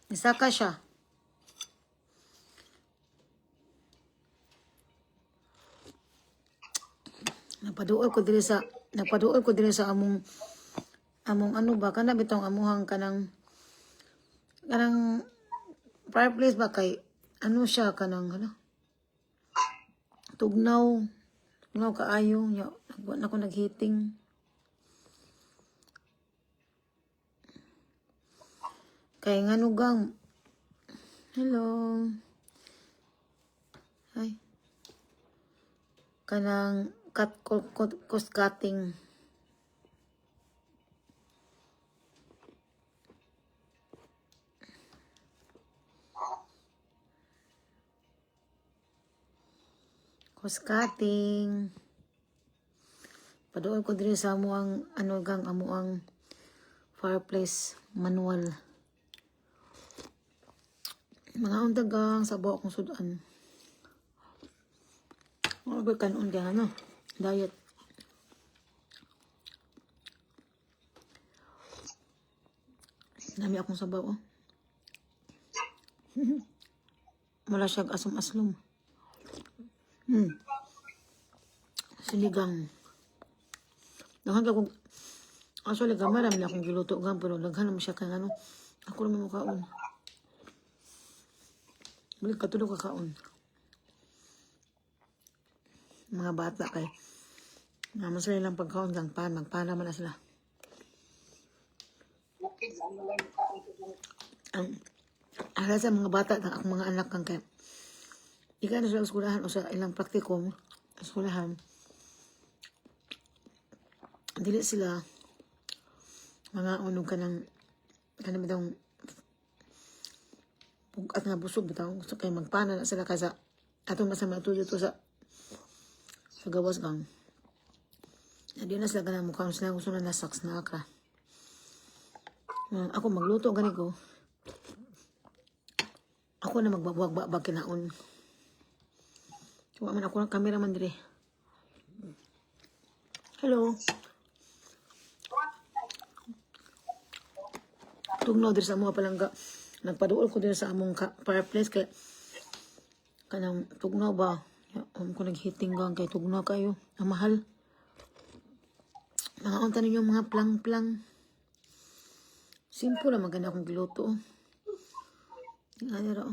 Nisaka siya. Napaduol ko diri sa among ano ba kana bitong amuhang kanang fireplace ba kay ano siya kanang ano tugnaw kaayo nya nagwa na ko naghiting. Kay nganugang hello. Ay. Kanang cost cutting. Cost cutting. Padool ko diri sa amuang ano gang amuang fireplace manual. Mga undagang sa buhok kong sudan. Mga kanon kaya ano, diet. Nami akong sabaw, oh. Wala siyang asom-aslom. Sinigang. Daghan ka kung, actually, gamay namin akong giluto nga, pero daghan naman siya kang ano, ako naman mukhaon. Balik ka tulog kakaon. Mga bata kay naman sila lang pagkaon kang magpana man na sila. Ang ala sa mga bata kang akong mga anak kang kay ika na sa eskwelahan o sa ilang praktikum eskwelahan dili sila mga unog ka ng kanang bitong at nga busog bitaw gusto kay magpana na sila kaysa atong masama tuyo to sa gawas gang. Hindi na sila ganang mukhang sila gusto na nasaks na akra. Ako magluto gani ko. Ako na magbabuwag kinaon. Huwag man ako ng cameraman dire. Hello. Tugnaw dire sa mga palangga. Nagpaduol ko dire sa among fireplace kay kanang tugnaw ba? Ko naghiting gang kay tugnaw kayo. Ang mahal. Mga unta ninyo mga plang-plang. Simple lang maganda akong giluto. Ano raw?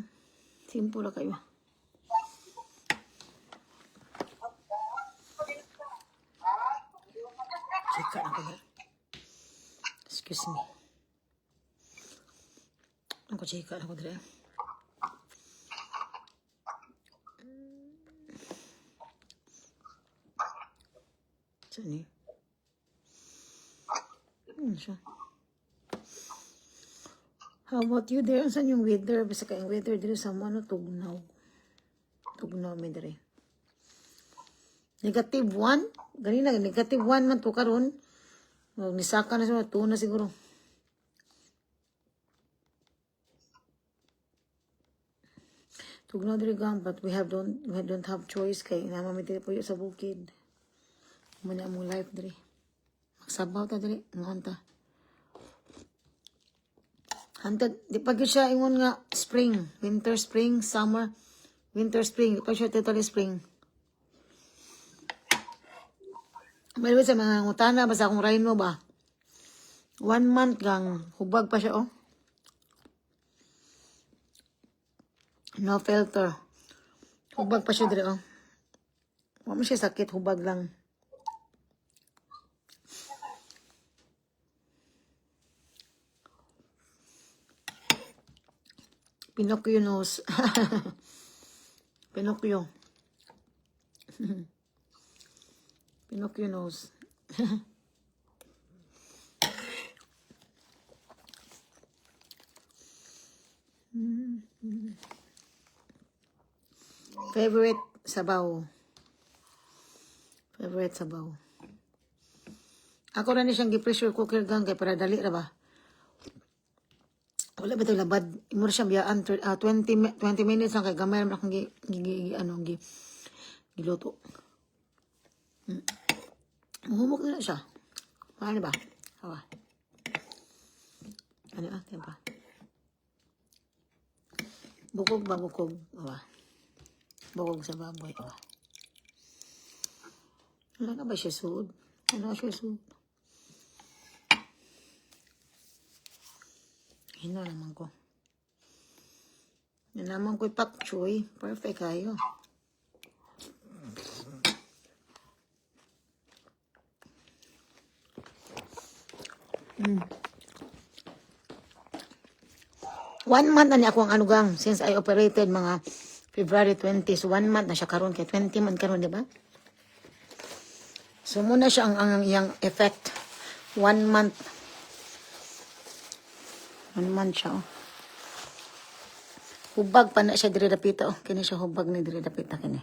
Simple lang kayo. Chika na ko ba? Excuse me. Ako chika na ko dire. Saan eh? Siya. How about you there? Saan yung weather? Basta kayong weather dire sa mo ano tugnaw. Tugnaw may dire. -1? Ganina, -1 man to karon. Nisaka na siya, 2 na siguro. Tugnaw diri gang, but we don't have choice kay naman diri po sa bukid. Muna among life diri. Magsabaw ta diri, ngonta. Hantad, di pa gyud siya ingon nga spring, winter, spring, summer, winter, spring, di pa siya totally spring. May sa mga ngutana basta akong rhino ba? 1 month gang hubag pa siya oh. No filter. Hubag pa siya dire oh. Wa mo siya sakit, hubag lang. Pinocchio nose. Pinocchio. Pinocchio nose. Favorite sabaw. Favorite sabaw. Ako na ni siyang gi-pressure cooker gang kay para dali ra ba. Wala ba ito labad? Imura siya biyaan 20 minutes lang kay gamay naman akong giluto. Mahumok na siya. Paano ba? Hawa. Ano tempa. Bukog ba bukog? Awa. Bukog sa baboy. Awa. Wala na ba siya suod? Wala siya suod. Hino naman ko. Yan naman ko pak choy. Perfect kayo. Mm. 1 month na ni ako ang anugang since I operated mga February 20. So 1 month na siya karon kay 20 man karon, di ba? So muna siya ang iyang effect. 1 month. 1 month siya, oh. Hubag pa na siya diri dapita, oh. Kini siya hubag ni diri dapita kini.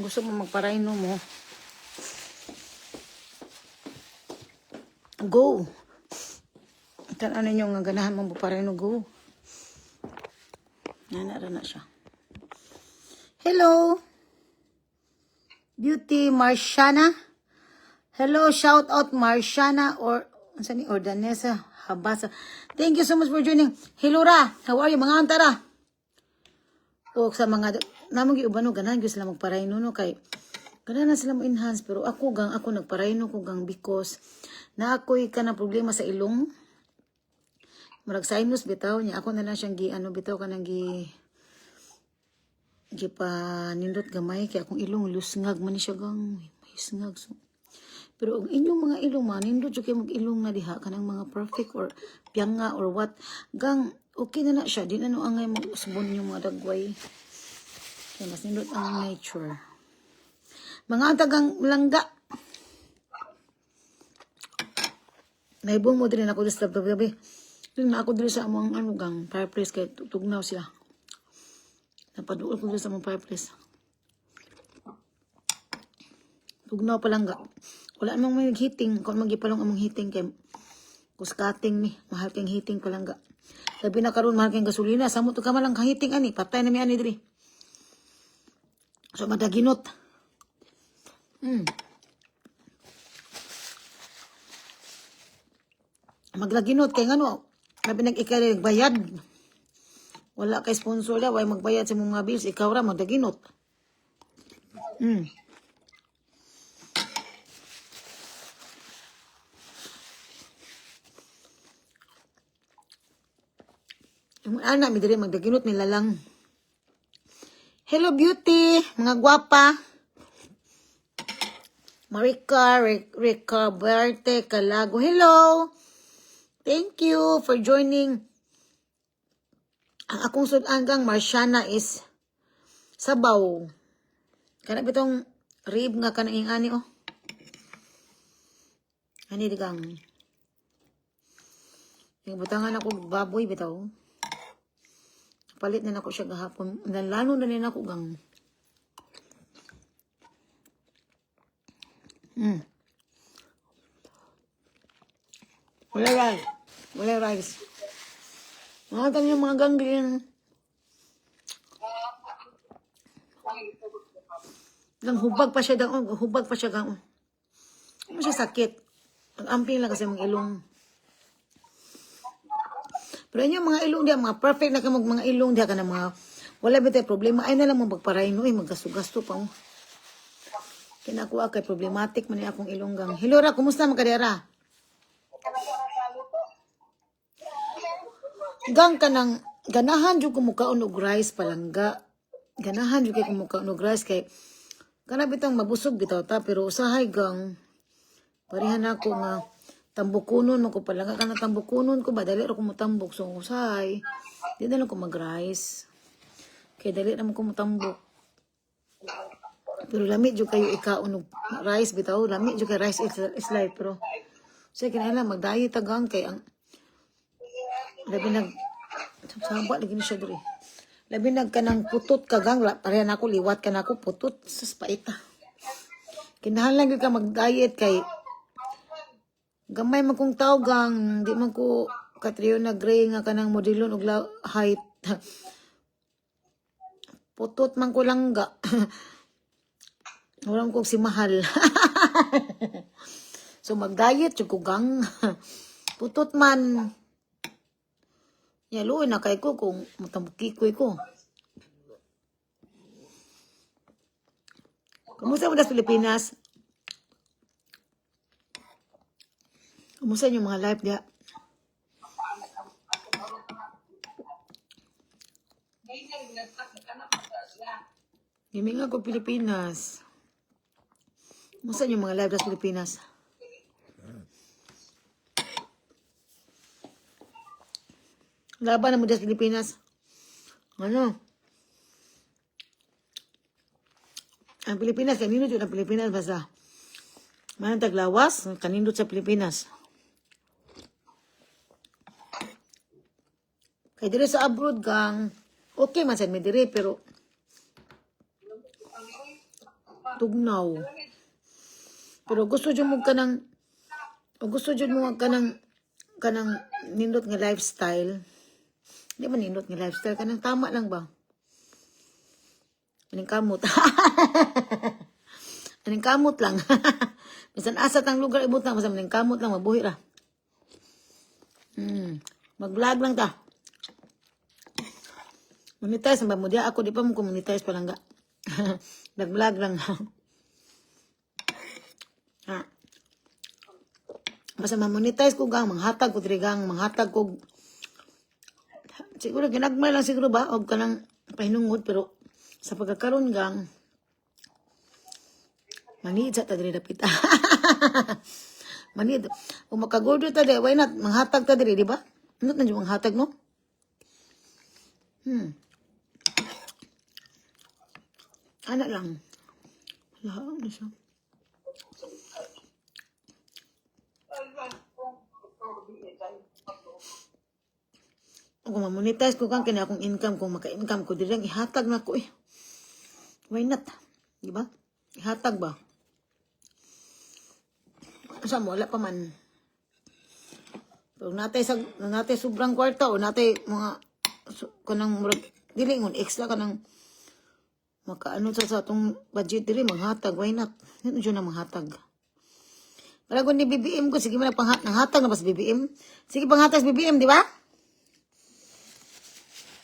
Gusto mo magparayno mo? Go. Tan ninyo nga ganahan mong buparayno, go. Nana na siya. Hello. Beauty Marciana. Hello, shout out Marciana or Danessa Habasa. Thank you so much for joining. Hello Ra, how are you mga antara? O sa mga namang giubano ganahan gyud sila magparayno no kay ganahan sila mo enhance pero ako nagparayno ko gang because na ako'y kana problema sa ilong. Murag sinus bitaw niya ako na lang siyang bitaw kanang pa nindot gamay kaya akong ilong lusngag man siya gang may sngag so. Pero ang inyong mga ilong man nindot jud kay mag-ilong na diha kanang mga perfect or piyanga or what gang okay na siya di na no angay magsubon yung mga dagway kaya mas nindot ang nature mga tagang langga naibong mo din ako sa gabi yung na ako din sa among gang fireplace kay tugnaw sila. Napaduol ko sa among fireplace. Tugnaw pa lang ga. Wala namang may heating. Kung magipalong among heating kay kuskating ni. Mahal kang heating pa lang ga. Sabi na karon mahal kang gasolina. Samot ka malang kahiting ani. Patay na mi ani diri. So madaginot. Maglaginot kay ngano. Labi nag-ikalig bayad. Wala kay sponsor da, way magbayad sa mga bills, ikaw ra madaginot. Yung anak mi diri magdaginot nila lang. Hello beauty, mga gwapa. Marika, Rica, Berte, Calago. Hello. Thank you for joining. Ang akong sudanggang Marciana is sabaw. Kana bitong rib nga kanaing ani oh. Ani digang. Yung butangan ako baboy bitaw. Palit na nako siya gahapon. Lalo na nina ako gang. Wala rice. Mga yung mga ganglin. Lang hubag pa siya gang. Hubag pa siya gang. Ano siya sakit. Ang amping lang kasi mga ilong. Pero yung mga ilong diya, mga perfect na ka mga ilong diya ka na mga wala ba tayo problema. Ay na lang mong magparayno. Maggasto-gasto pa mo. Kinakuha kay problematic man akong ilong gang. Hello Ra, kumusta makadera? Gang ka ng ganahan yung kumukaon og rice palangga. Ganahan yung kay kumukaon og rice kay kana bitang mabusog bitaw ta pero usahay gang parihan ako nga tambukunon ko palangga kana tambukunon ko ba dali ra ko motambok so usahay di na lang ko mag-rice. Kay dali ra mo ko motambok. Pero lamig jud kayo ikaon og rice bitaw, lamig jud kay rice is light pero say kinahanglan mag-diet tagang kay ang labi saba lagi ni siya diri. Labi kanang putot kagang pareha nako liwat ka nako putot sus paita. Kinahanglan gyud ka mag-diet kay gamay man kong tao gang di man ko Catriona Gray nga kanang modelon og height. Putot man ko langga. Walang kong si mahal. So mag-diet jud ko gang. Putot man. Yaluoy na kay ko kung matamukikoy ko. Kumusta mo das Pilipinas? Kumusta yung mga life dia? Gaming ako Pilipinas. Kumusta yung mga life das Pilipinas? Laban na mo das Pilipinas. Ano? Ang Pilipinas, kanino dyan ang Pilipinas basta. Manang taglawas, kanindot sa Pilipinas. Kaya dire sa abroad kang, okay man sa may dire, pero tugnaw. Pero gusto dyan mo kanang nindot nga lifestyle. Hindi man nindot nga lifestyle, kanang tama lang ba? Aning kamot. Aning kamot lang. Bisan asat ang lugar ibut na, basta aning kamot lang, mabuhi ra. Mag-vlog lang ta. Monetize ba mo dia? Ako di pa mo monetize pa lang ga. Nag-vlog lang. Ha. Basta ma-monetize ko gang, manghatag ko trigang, manghatag ko. Siguro ginagmay lang siguro ba? O kanang pahinungod, pero sa pagkakaroon gang, manid sa ta diri dapita. Manid. Kung makagodo ta di, why not? Manghatag ta diri, di ba? Ano na yung manghatag, no? Anak lang. Lahat na siya. Kung ma-monetize ko kang kina akong income, kung maka-income ko, dirang ihatag na ko eh. Why not? Di ba? Ihatag ba? Asa mo, wala pa man. Kung natay sobrang kwarta o natay mga kanang murag dili ngon extra kanang makaano sa atong budget dili manghatag, why not? Ano jud na manghatag. Para kung ni BBM ko sige man panghatag na pas BBM. Sige panghatag sa BBM, di ba?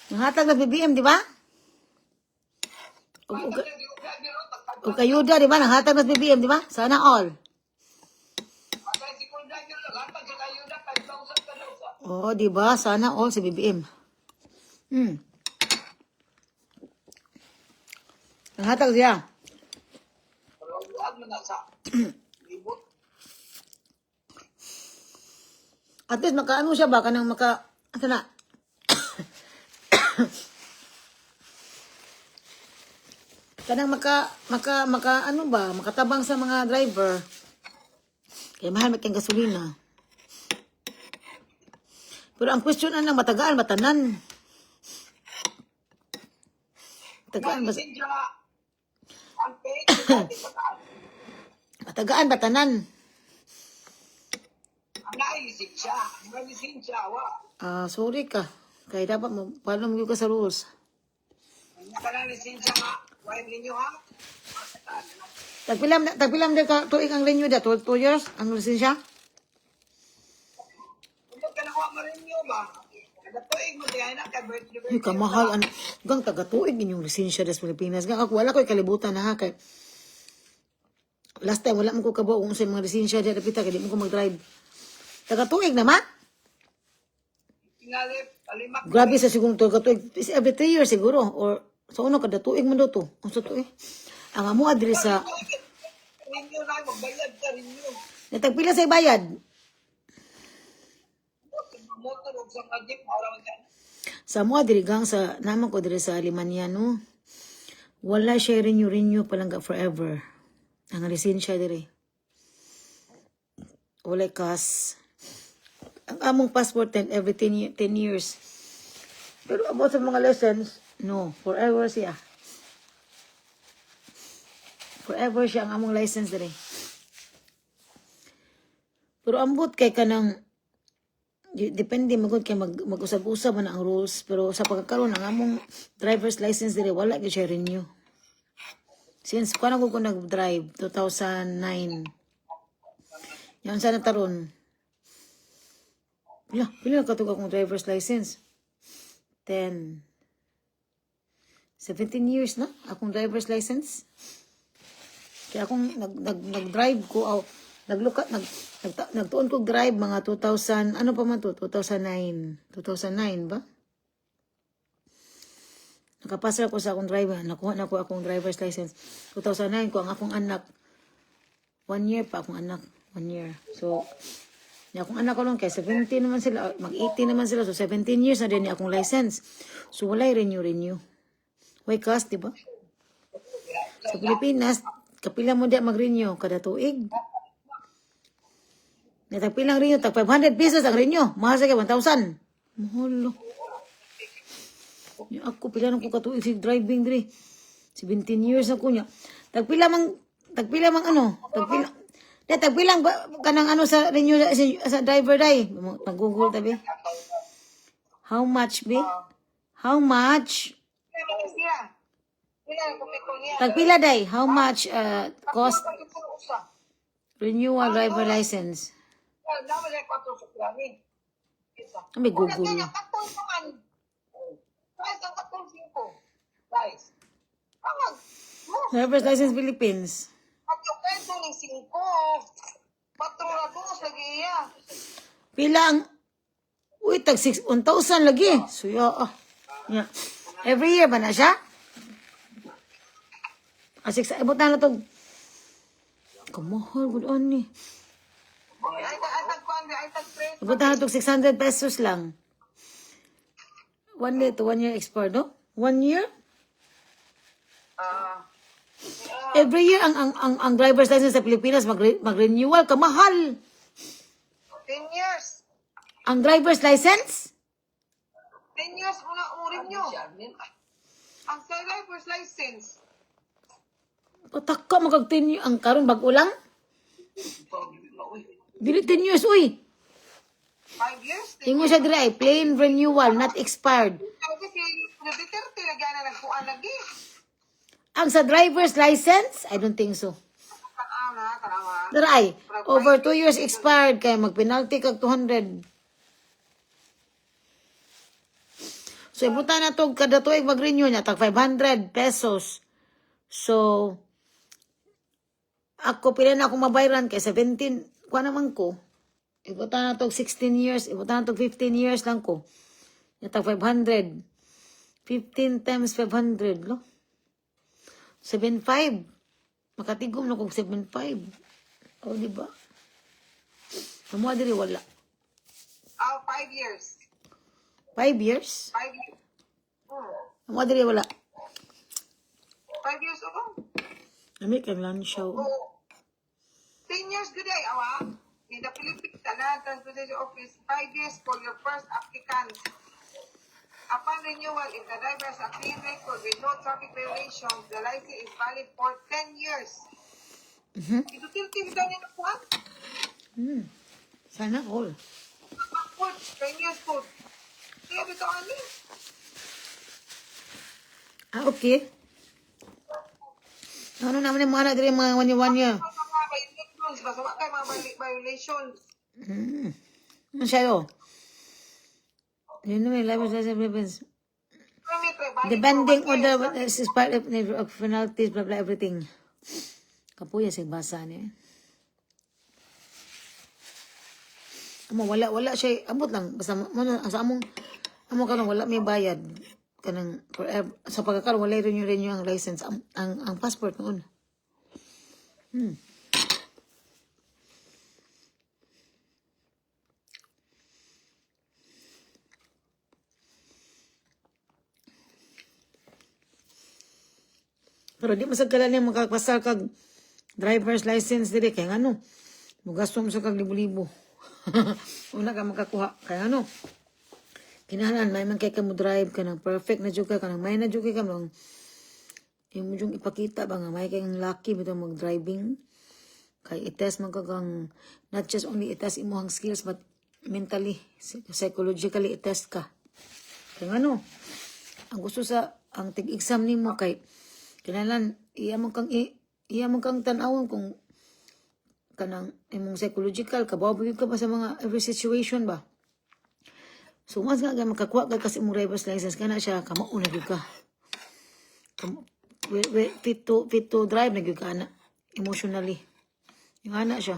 Manghatag na BBM, di ba? O kayuda, di ba? Nanghatag na sa BBM, di ba? Sana all. Oo, di ba? Sana all sa BBM. Nanghatag siya. At least makaano siya ba? Kanang asa na? Kanang ano ba? Makatabang sa mga driver. Kaya mahal may gasolina. Pero ang question na matagaan, matanan. Matagaan ba? Matagaan, batanan. Sorry ka. Kaya dapat mo, paano mo ka sa rules? Tagpilam din ka tuig ang renew da, 2 years ang lisensya? Ay, kamahal. Gang taga-tuig inyong lisensya des Pilipinas. Gang ako, wala ko kalibutan na ha. Kay last time, wala mo ko kabaw kung sa mga lisensya di napita, kaya di mo ko mag-drive. Taga-tuig naman? Grabe sa sigong taga-tuig. Every 3 years siguro. Or sa uno, kada tuig mo daw to. Ang sa tuig. Ang amo adri sa... Natagpila sa ibayad. Sa mo adri gang sa naman ko diri sa Alemania no. Wala siya renew palang forever. Ang lisensya diri. Wala kas. Ang among passport every 10 years. Pero about sa mga lessons, no, forever siya. Forever siya ang among license diri. Pero ambot kay kanang depende magud kay mag-usab-usab man ang rules, pero sa pagkakaroon ang among driver's license diri wala gyud siya renew. Since kuan ako nag-drive 2009. Yan sana taron. Pila katug akong driver's license. 10, 17 years na akong driver's license. Kaya akong nag-drive ko, nagtuon ko drive mga 2000, ano pa man to, 2009 ba? Nakapasa ko sa akong driver, nakuha na ko akong driver's license. 2009 ko ang akong anak. 1 year pa akong anak, 1 year. So, akong anak ko lang, kaya 17 naman sila, mag-18 naman sila, so 17 years na din akong license. So, walay renew. Why cost, diba? Sa Pilipinas, kapila mo di mag-renew kada tuig. Natapilang renew, tag 500 pesos ang renew. Mahal sa 1,000. Mahal. Ako, pila nang ko katuig si driving diri. 17 years na ko niya. Tagpila mang ano, tagpilang kanang ano sa renew sa driver day. Mag-google tabi. How much, be? How much? Tagpila day, how much cost renewal driver license? May Google. Driver's license Philippines. Pila ang uy, tag 1,000 lagi. So, yeah. Every year ba na siya? Kasi ibot na to. Kamahal, good on ni. Ibot na to 600 pesos lang. 1 day to 1 year expired, no? 1 year? Every year ang driver's license sa Pilipinas mag-renewal, kamahal. 10 years. Ang driver's license? 10 years muna renew. Ang sa driver's license. Pataka magag-10 years. Ang karon bag-o lang? Dili 10 years, uy. 5 years. Ingo siya dili ay plain renewal, not expired. Kasi Duterte lagyan na nagpuan lagi. Ang sa driver's license, I don't think so. Tanawa. Daray, over 2 years expired, kaya mag-penalty kag 200. So, ibutan na to, kada tuig mag-renew niya, tag 500 pesos. So, ako, pila na akong mabayran, kaya 17, kuha naman ko. Ibutan na to 16 years, ibutan na to 15 years lang ko. Yung tag 500. 15 times 500, lo. 7.5. Makatigom na kong 7.5. O, diba? Mamuha diri wala. 5 years. 5 years? 5 years. Mamuha diri wala. 5 years ako. Nami kang lang siya. 10 years good day, awa. In the Philippines, Tanan Transportation Office, 5 years for your first applicant. Upon renewal, if the driver has a clean record with no traffic violations, the license is valid for 10 years. Ito tilting daw niya nakuha. Sana all. 10 years po. Kaya ito ano? Okay. Ano naman yung mga anak diri mga 1 year? Mga violations, basta wala kayo mga violations. Ano siya yun? Yun naman, license Philippines. Depending on the is part of penalties, blah blah everything. Kapuya sig basa ni. Wala siya abot lang basta mo sa among karon wala may bayad kanang forever. Sa pagkakaroon wala renew ang license ang passport noon. Pero di masagkala niya makapasal kag driver's license dili kay ano. Mugasto mo sa kag libo-libo. Una ka makakuha kay ano. Kinahanglan may man kay ka mo drive ka ng perfect na jud ka kanang may na jud ka bang imo jung ipakita ba nga may kay lucky bitaw mag-driving kay i-test man kagang not just only i-test imong skills but mentally, psychologically i-test ka. Kay ano, ang gusto sa ang tig-exam nimo kay kinahanglan iya mo kang tan-awon kung kanang imong psychological kabaw ka ba sa mga every situation ba. So once nga makakuha ka kasi mong driver's license kana siya kamao na gyud ka. Fit to drive na gyud ka ana emotionally. Yung ana siya.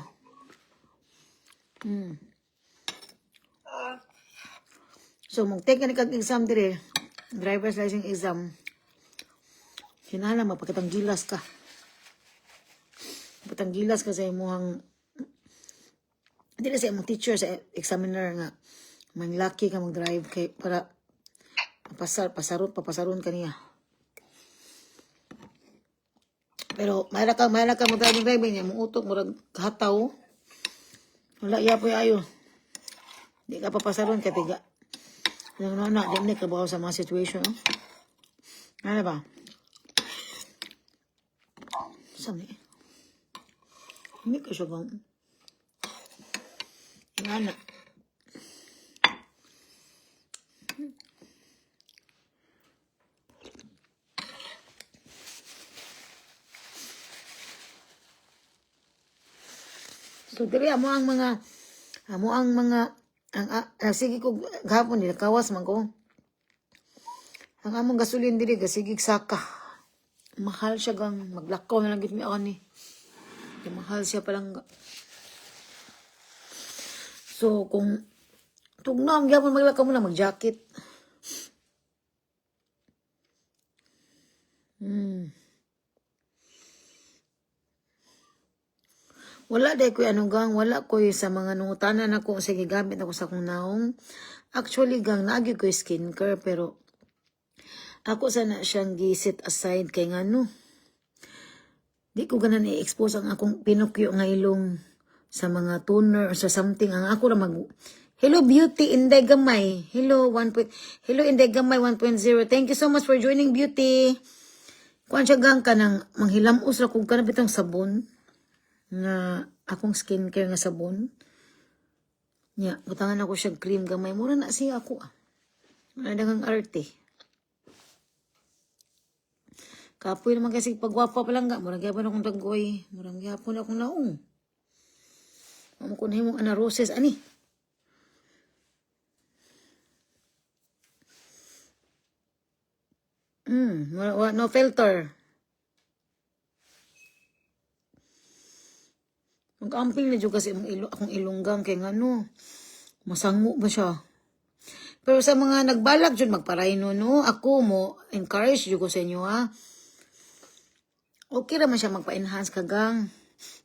So mag-take ka ni kag exam dire, driver's license exam. Kinahanglan mapakitanggilas ka. Patanggilas ka sa imong dili sa imong teacher sa examiner nga manlaki ka mag-drive kay para papasaron kaniya. Pero mayra ka mag-drive niya mong utok murag kahataw. Wala yapoy ayo. Di ka papasaron ka tiga. Ano na di ka ba sa mga situation. Ano ba? Sami. Hindi ka siya bang Ngana. So diri amo ang mga sige ko gahapon nila kawas man ko. Ang among gasolin diri gasigig saka. Mahal siya gang maglakaw na lang gid mi ani. Mahal siya palang. So kung tugnam gyapon maglakaw mo na mag-jacket. Wala day ko anong gang, wala ko sa mga nungutanan ako sa gigamit ako sa akong naong. Actually gang naagi ko skincare pero ako sana siyang gi-set aside kay ngano. Di ko ganan i-expose ang akong pinukyo nga ilong sa mga toner or sa something. Ang ako ra Hello Beauty Inday Gamay. Hello Inday Gamay 1.0. Thank you so much for joining Beauty. Kuan siya gang ka nang manghilamos ra kung kanang bitang sabon nga akong skincare nga sabon. Nya, butangan ako siya cream gamay. Mura na siya ako Wala dagang arte. Kapoy naman kasi pagwapa pa lang nga. Murang gyapon akong dagoy. Murang gyapon akong naong. Mamukunahin mong ana roses. Ani? No filter. Mag-amping na dyan kasi akong ilonggang kay ngano. Masango ba siya? Pero sa mga nagbalak dyan magparayno no, ako mo encourage dyan ko sa inyo Okay raman siya magpa-enhance kagang.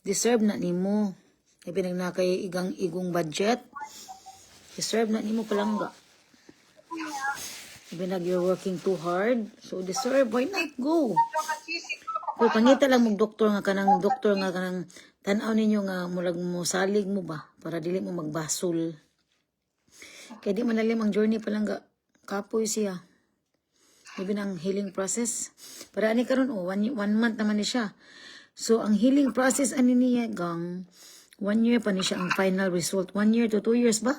Deserve na nimo. Ay pinag na kay igong budget. Deserve na nimo palangga. Pinag you're working too hard. So deserve, why not go? Kung pangita lang mong doktor nga kanang tanaw ninyo nga murag mo salig mo ba para dili mo magbasol. Kaya di manalim ang journey pa lang kapoy siya. Even ang healing process. Para ani karon one month naman ni siya. So ang healing process ani niya gang 1 year pa ni siya ang final result. 1 year to 2 years ba?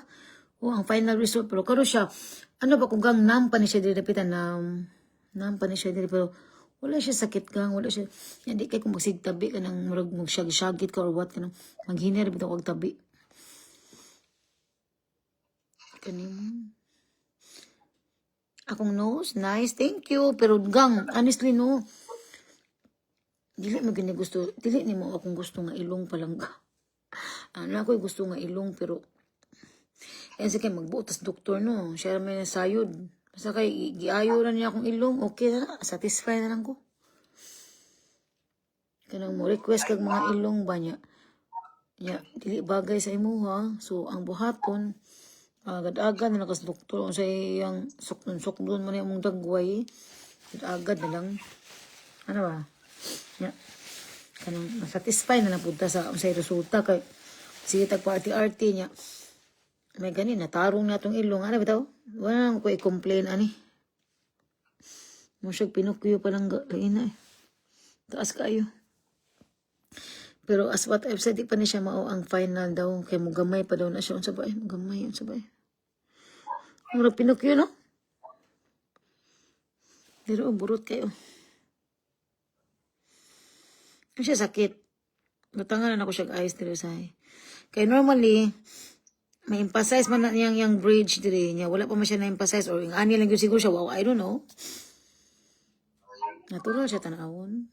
Ang final result pero karon siya ano ba kung gang nam pa ni siya dirapitan nam pa ni siya diri pero wala siya sakit gang, wala siya. Hindi kay kung magsigtabi ka ng murag magsyag-syagit ka or what ka nang maghiner bitaw kag tabi. Kanin. Akong nose, nice, thank you. Pero gang, honestly no. Dili mo gini gusto, dili nimo akong gusto nga ilong palang ka. Ako'y gusto nga ilong pero yan sige magbutas doktor no. Siya may nasayod. Basta kay giayo na niya akong ilong, okay na, satisfy na lang ko. Kanang mo request kag mga ilong ba niya. Ya, dili bagay sa imo ha. So ang buhaton agad-agad na nakas doktor sa iyang sukdon man imong dagway. Agad na lang. Ano ba? Ya. Kanang satisfy na pud ta sa unsay resulta kay sige tag party-arty niya. May ganin, natarong na itong ilong. Ano bitaw? Wala ko i-complain, ani. Musyag pinukyo pa lang laina Taas kayo. Pero as what I've said, di pa na siya mao ang final daw. Kaya mo gamay pa daw na siya. Unsa ba eh? Gamay, unsa ba eh? Mura pinukyo, no? Pero burot kayo. Ano siya sakit? Natanganan ako siya ayos dito sa kaya normally, may emphasize man na niyang yung bridge diri niya. Wala pa man siya na-emphasize or yung ani lang yun siguro siya. Wow, I don't know. Natural siya tanawon.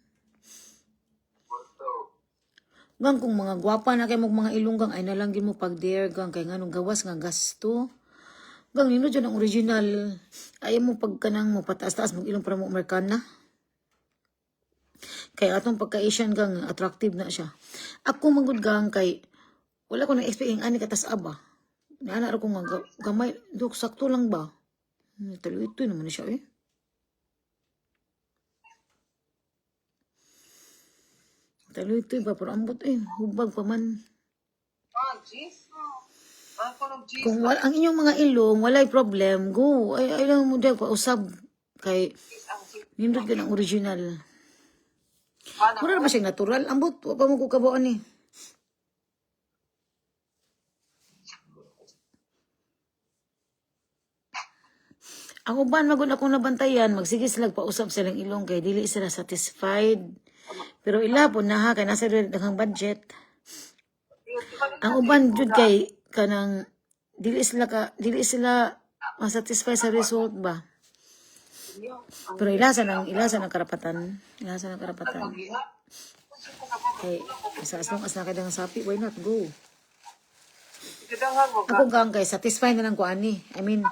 Gang kung mga gwapa na kay mga ilong gang ay nalanggin mo pag dare gang kay nganong gawas nga gasto. Gang nino dyan ang original. Ayaw mo pagkanang mo pataas-taas mong ilong para mo Amerikana. Kaya atong pagka-Asian gang attractive na siya. Ako magud gang kay wala ko na-expect yung ani katas aba. Naana ko nga gamay. Dok, sakto lang ba? Talo ito naman na siya eh. Talo ito ba? Pero ambot eh. Hubag pa man. Ah, jeez. Ako ng jeez. Kung ang inyong mga ilong, walay problem, go. Ay lang mo dahil pausab. Kay, nindot ka ng original. Mura naman siyang natural. Ambot, wala pa mo kukabawaan eh. Ang uban magud akong nabantayan, magsige sila pausap silang ilong kay dili sila satisfied. Pero ilapon na ha kay nasa daghang budget. Ang uban jud kay kanang dili sila masatisfy sa result ba. Pero ilasan ang karapatan. Ilasan ang karapatan. Kay as long as nakadang sapi, why not go? Ako gang kay satisfy na lang ko ani. I mean,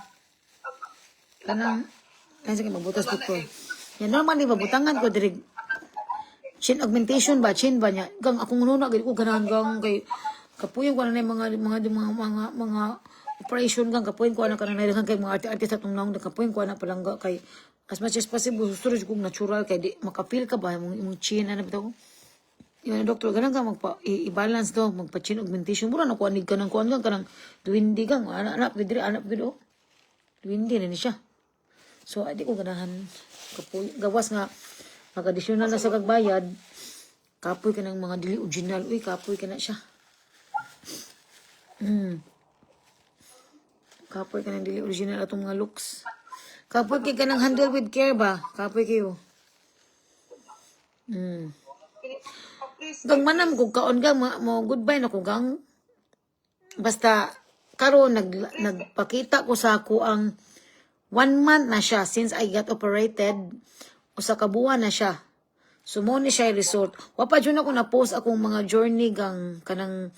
kanang ay sige mabutas po ko. Yan normally mabutangan ko diri chin augmentation ba chin ba niya gang akong nuna gid ko ganahan gang kay kapuyon ko na mga operation gang kapuyon ko na kanang nailahan kay mga arte-arte sa tong naong kapuyon ko na palangga kay as much as possible gusto rin kong natural kay di makapil ka ba imong chin ana bitaw. Yung doktor ganang ka i-balance daw magpa chin augmentation mura na kuanig ka ng kuan gang kanang duwindi gang anak gid oh. Duwindi na ni siya. So, di ko ganahan. Kapoy, gawas nga, mag-additional na sa kagbayad, kapoy ka ng mga dili original. Uy, kapoy ka na siya. Kapoy ka ng dili original atong mga looks. Kapoy ka ng handle with care ba? Kapoy kayo. Gang manam kung kaon gang, mo goodbye na ko gang. Basta, karon nagpakita ko sa ako ang 1 month na siya since I got operated. Usa ka buwan na siya. So mo ni siya result. Wa pa jud ako na post akong mga journey gang kanang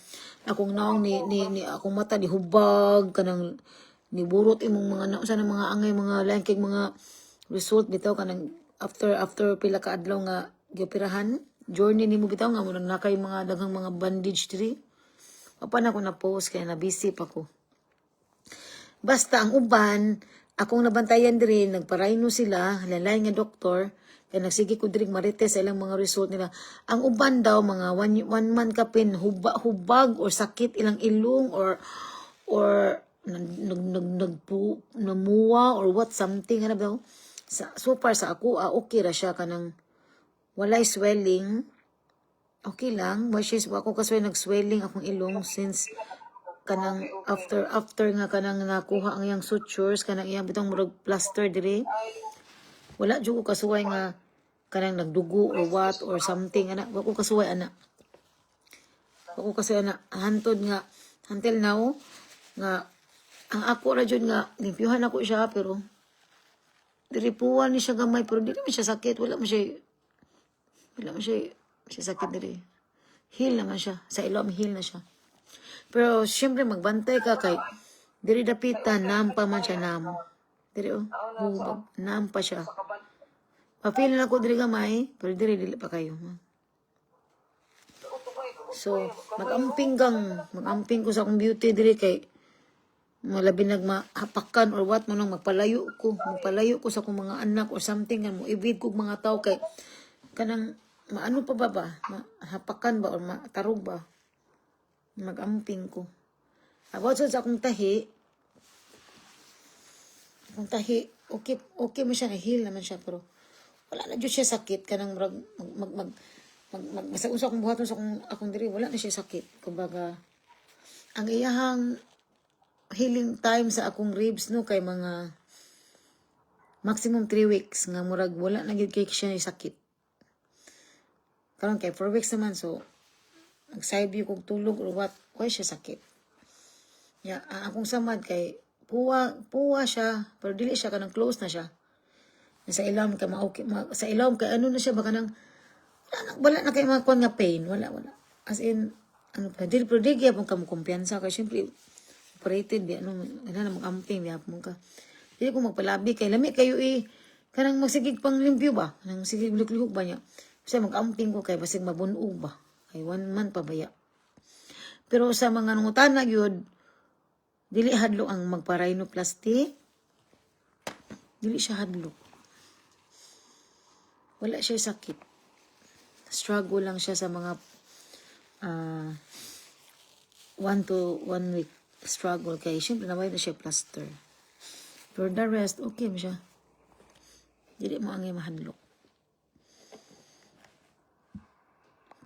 akong naong ni akong mata ni hubag kanang ni burot imong mga nausa ng mga angay mga langkig mga result bitaw kanang after pila ka adlaw nga gioperahan. Journey nimo bitaw nga mo na kay mga daghang mga bandage diri. Wa pa na ako na post kay na busy pa ko. Basta ang uban akong nabantayan diri nagparayno sila lalay nga doktor kay nagsige ko diri marites sa ilang mga result nila. Ang uban daw mga 1 month kapin hubag or sakit ilang ilong or namuwa or what something ano daw. So far sa ako okay ra siya kanang walay swelling. Okay lang, wishes wa ako kasi nag-swelling akong ilong since kanang after nga kanang nakuha ang iyang sutures kanang iyang bitong murag plaster diri wala jud ko kasuway nga kanang nagdugo or what or something ana wa ko kasuway ana hantod nga until now nga ang ako ra jud nga limpyuhan ako siya pero diripuan ni siya gamay pero dili man siya sakit wala man siya sakit diri heal naman siya sa ilom heal na siya. Pero siyempre magbantay ka kay diri dapitan nampa man siya nam. Diri hubag nampa siya. Pa-feel na ko diri gamay, pero dili pa kayo. So, mag-amping ko sa akong beauty diri kay malabi nagmahapakan or what mo nang magpalayo ko sa akong mga anak or something nga mo ibig ko mga tao kay kanang maano pa ba mahapakan ba or matarog ba. Mag-amping ko. About sa akong tahi, okay mo siya, na-heal naman siya, pero wala na dyan siya sakit, kanang basta kung sa akong buhaton sa akong diri, wala na siya sakit. Kumbaga, ang iyahang healing time sa akong ribs, no, kay mga maximum 3 weeks, nga murag, wala na kay siya na sakit. Karon kay 4 weeks naman, so, nag-side view kong tulog or what, why siya sakit. Ya, ang akong samad kay puwa siya, pero dili siya kanang close na siya. Sa ilawom ka sa ilawom ka ano na siya baka nang wala na kay mga kuwan nga pain, wala. As in ano pa, dili pero di gyapon ka mo kumpiyansa kay syempre operated di ano na mag-amping di mo ka. Dili ko magpalabi kay lami kayo kanang magsigig pang limpyo ba? Kanang sigig lihok ba niya? Kasi mag-amping ko kay basig mabunog ba? Kay 1 month pa baya. Pero sa mga nangutana gyud dili hadlo ang magpa-rhinoplasty. Dili siya hadlo. Wala siya sakit. Struggle lang siya sa mga 1 to 1 week struggle kay syempre naway na siya plaster. For the rest, okay mo siya. Dili mo ang mahadlok.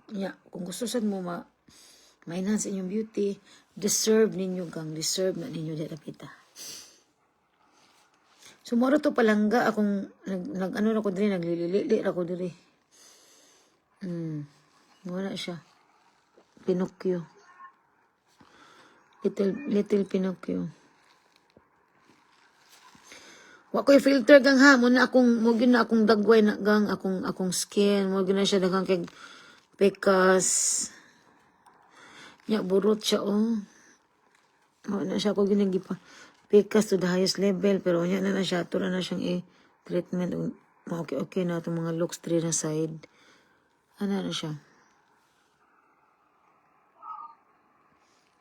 Yeah, kung gusto sad mo ma-enhance inyong beauty, deserve ninyo deserve na ninyo dirapita. Sumaro to palangga akong nag-ano na ko diri, naglilili ako diri. Wala siya. Pinocchio. Little Pinocchio. Wa ko'y filter gang ha, mo na akong dagway na gang akong skin, mo na siya dagang kay pekas. Nya burot siya Mo na siya ko ginagipa. Pekas to the highest level pero nya na siya tura na siyang treatment. Okay na itong mga looks three na side. Ano na siya?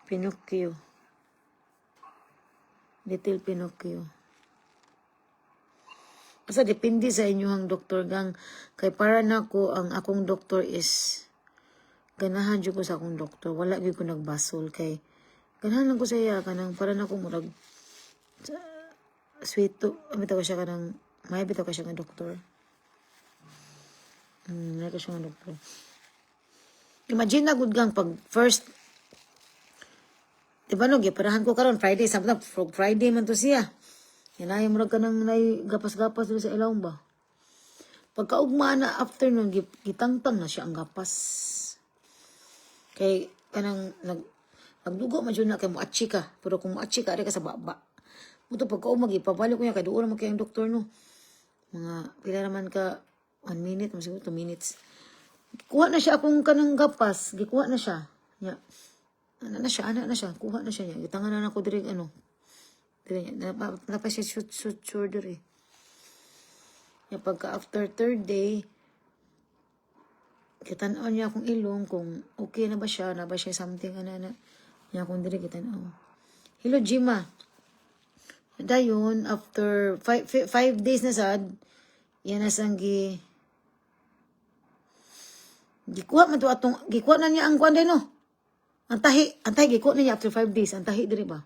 Pinocchio. Little Pinocchio. Asa depende sa inyong doktor gang. Kay para nako ang akong doktor is ganahan jud ko sa akong doktor. Wala gyud ko nagbasol kay ganahan lang ko sa iya kanang para nako murag sweet to. Bitaw siya kanang may bitaw ka siya nga doktor. May ka siya nga doktor. Imagine na gud gang pag first diba no, giparahan ko karon Friday, samtang Friday man to siya. Yan ay murag ka nang gapas-gapas sa ilawom ba. Pagkaugma na afternoon, gitangtang na siya ang gapas. Kay kanang nagdugo man na kay muatsi ka. Pero kung muatsi ka, ari ka sa baba. Muto pagkaugma, ipabalik ko niya, kay doon naman kay ang doktor no. Mga pila naman ka, 1 minute, siguro 2 minutes. Kuha na siya akong kanang gapas. Gikuha na siya. Ya. Anak na siya. Kuha na siya niya. Gitangan na ako direk Napa siya suture diri. Yung pagka after 3rd day, kitanaw niya akong ilong kung okay na ba siya something niya akong diri kitanaw. Hello Jima. Dayon after 5 days na sad, yan na sanggi gikuha man to atong gikuha na niya ang kuan din no. Ang tahi gikuha na niya after 5 days, ang tahi diri ba?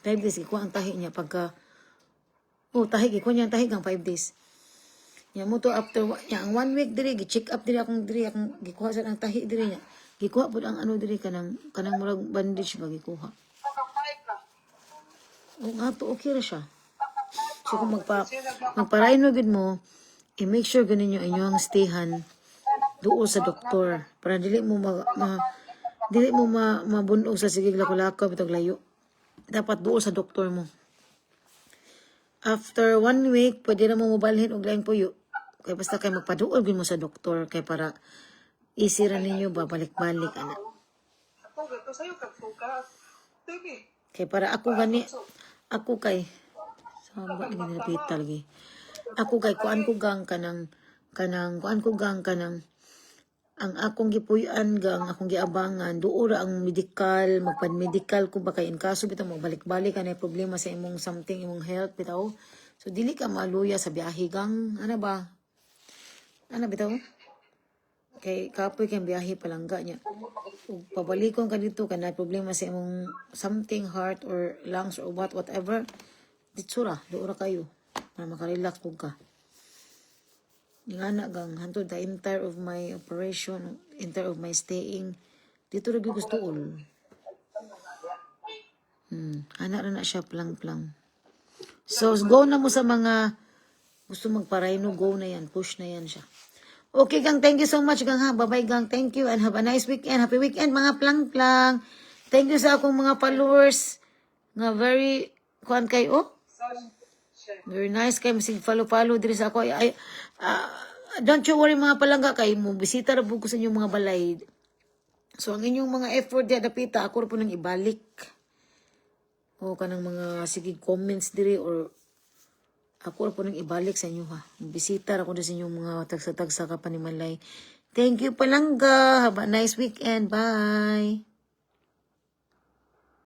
5 days, gikuha ang tahi niya pagka gikuha niya ang tahi gang 5 days. Niya mo to after, ang 1 week diri, gi-check up diri akong gikuha sa ang tahi diri niya. Gikuha po ang ano diri kanang murag bandage ba gikuha. Nga to, okay ra siya. So kung magpa-rhino gud mo, i-make sure ganin yung inyong stayhan doon sa doktor para dili mo mabunog sa sigig lako-lako bitog layo. Dapat doon sa doktor mo. After 1 week, pwede na mo mobalhin og laing puyo. Kaya basta kay magpaduol mo sa doktor kay para easy ra ninyo babalik-balik ana. Kay para ako kay saba ni nilapita lagi. Ako kay kuan ko gang kanang ang akong gipuy-an gang akong giabangan duura ang medical magpan-medical ko ba kay in kaso bitaw magbalik-balik kanay problema sa imong something imong health bitaw so dili ka maluya sa biyahe gang ana bitaw kay kapoy kay biyahe palangga niya ug pabalikon ka dito kanay problema sa imong something heart or lungs or whatever ditsura duura kayo para makarelax pug ka. Nga gang hantod the entire of my operation, entire of my staying dito ra gusto ul. Ana ra na siya plang-plang. So go na mo sa mga gusto magpa-rhino, go na yan, push na yan siya. Okay gang, thank you so much gang ha. Bye-bye gang, thank you and have a nice weekend. Happy weekend mga plang-plang. Thank you sa akong mga followers nga very kuan kay very nice kay masig follow diri sa ako. Don't you worry mga palangga kay mo bisita ra po ko sa inyong mga balay. So ang inyong mga effort diya dapita ako ra po nang ibalik. O kanang mga sige comments diri or ako ra po nang ibalik sa inyo ha. Bisita ra ko sa inyong mga tagsa-tagsa ka panimalay. Thank you palangga. Have a nice weekend. Bye.